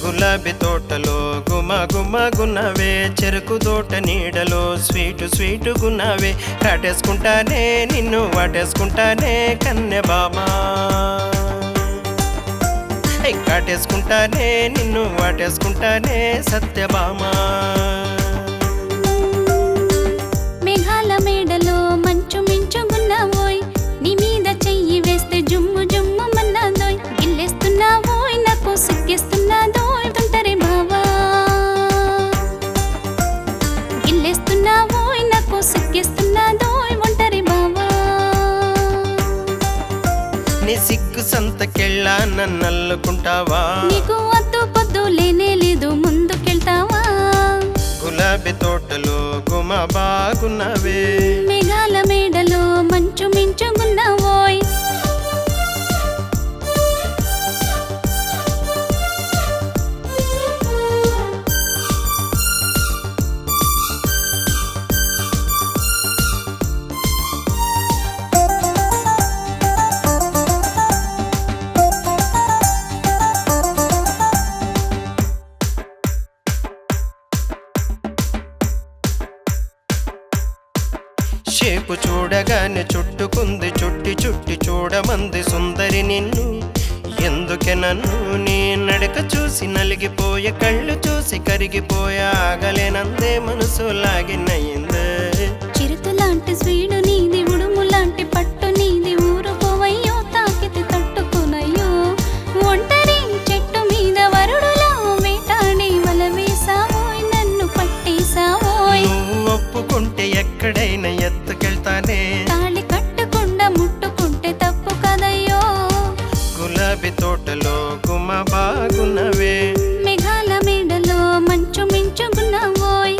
గులాబీ తోటలో గుమ గుమ గున్నవే, చెరుకు తోట నీడలో స్వీటు స్వీటు గున్నవే, కాటేసుకుంటానే నిన్ను వాటేసుకుంటానే కన్నె బామా, కాటేసుకుంటానే నిన్ను వాటేసుకుంటానే సత్యభామా. మేఘాల మేడలో మంచు మించుగున్నావోయ్, నీ మీద చెయ్యి వేస్తే జుమ్ము జుమ్ము మన్నాదోయ్, గిల్లేస్తున్నావోయ్ నాకు సిగ్గేస్తున్నాదోయ్ తుంటరి బావా, గిల్లేస్తున్నావోయ్ నాకు సిగ్గేస్తున్నాదోయ్ ఒంటరి బావా. నీ సిగ్గు సంతకెళ్ళా నన్నల్లుకుంటావా, నీకు అద్దు పొద్దు లేనే లేదు ముందుకెళ్తావా, గులాబీ తోటలో గుమ బాగున్నవే, మేఘాల మేడలో మంచు మించుగున్నావోయ్. షేపు చూడగానే చుట్టుకుంది చుట్టి చుట్టి చూడమంది సుందరి నిన్ను, ఎందుకే నన్ను నీ నడక చూసి నలిగిపోయే, కళ్ళు చూసి కరిగిపోయా, ఆగలేనందే మనసు లాగినయిందే. చిరుతులాంటి స్వీడు నీది, ఉడుము లాంటి పట్టు నీది, ఊరుకోవయ్యో తాకితి తట్టుకునయ్యో, ఒంటరి చెట్టు మీద వరుడులా వేటాడి వల వేసావోయ్ నన్ను పట్టేసావోయ్. నువ్వు ఒప్పుకుంటే ఎక్కడైనా ఎత్తుకెళ్తానే, తాళి కట్టకుండా ముట్టుకుంటే తప్పు కదయ్యో, గులాబీ తోటలో గుమ బాగున్నవే, మేఘాల మేడలో మంచు మించుగున్నావోయ్.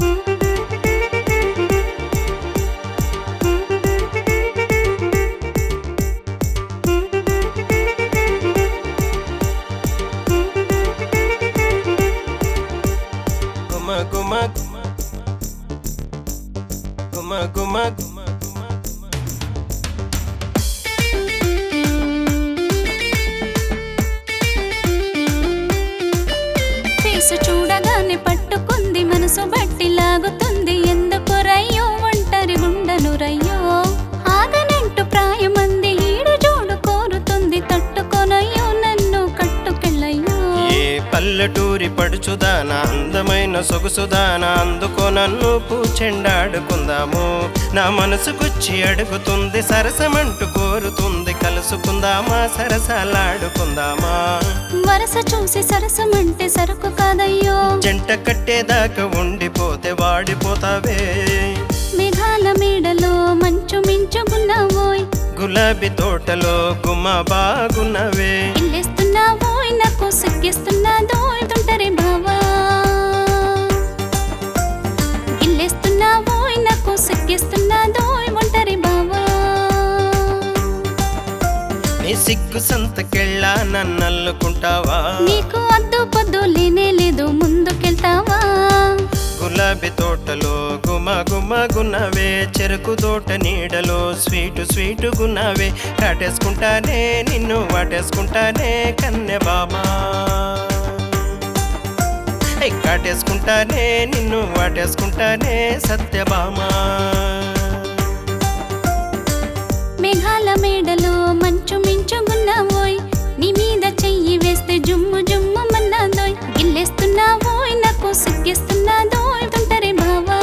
గుమ గుమ గుమ గుమ గుమ. ఫేసు చూడగానే పట్టుకుంది మనసు బట్టి లాగుతుంది, ఎందుకు రయ్యో ఒంటరి గుండను రయ్యో, ఆగనంటూ ప్రాయమంది ఈడు జోడు కోరుతుంది, తట్టుకొనయ్యో నన్ను కట్టుకెళ్ళయ్యో. ఏ పల్లెటూరి పడుచుదానా అందమైన సొగుసుదానా, అందుకో నన్ను పూచెండాడుకుందాము, నా మనసుకొచ్చి అడుగుతుంది సరసమంటూ కోరుతుంది, కలుసుకుందామా సరసాలాడుకుందామా, వరస చూసి సరసమంటే సరుకు కాదయ్యో, జంట కట్టేదాకా ఉండిపోతే వాడిపోతావే, మేఘాల మేడలో మంచు మించుగున్నావోయ్, గులాబీ తోటలో గుమ బాగున్నవే, ఇల్లేస్తున్నావోయ్ నాకు సిగ్గేస్తున్నాదోయ్ తుంటరి బావా, ఇల్లేస్తున్నావోయ్ నాకు సిగ్గేస్తున్నాదోయ్ ఒంటరి బావా. నీ సిగ్గు సంతకెళ్ళా నన్నల్లుకుంటావా, నీకు అద్దు పొద్దు లేనే లేదు ముందుకెళ్తావా, గులాబీ తోటలో గుమ గుమ గున్నవే, చెరుకు తోట నీడలో స్వీటు స్వీటు గున్నవే, కాటేసుకుంటానే నిన్ను వాటేసుకుంటానే కన్నె బామా, కాటేసుకుంటానే నిన్ను వాటేసుకుంటానే సత్యభామా. మేఘాల మేడలో మంచు మించుగున్నావోయ్, నీ మీద చెయ్యి వేస్తే జుమ్ము జుమ్ము మన్నాదోయ్, గిల్లేస్తున్నావోయ్ నాకు సిగ్గేస్తున్నాదోయ్ తుంటరి బావా,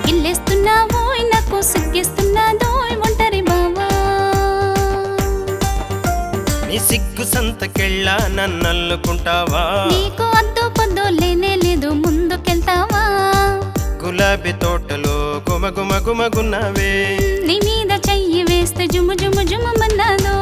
గిల్లేస్తున్నావోయ్ నాకు సిగ్గేస్తున్నాదోయ్ ఒంటరి బావా. నీ సిగ్గు సంతకెళ్ళా నన్నల్లుకుంటావా, నీకు అద్దు పొద్దు లేనే లేదు ముందుకెళ్తావా, గులాబీ తోటలో గుమ గుమ గుమ గున్నవే, నీ మీద చెయ్యి వేస్తే జుమ్ము జుమ్ము జుమ్ము మన్నాదో.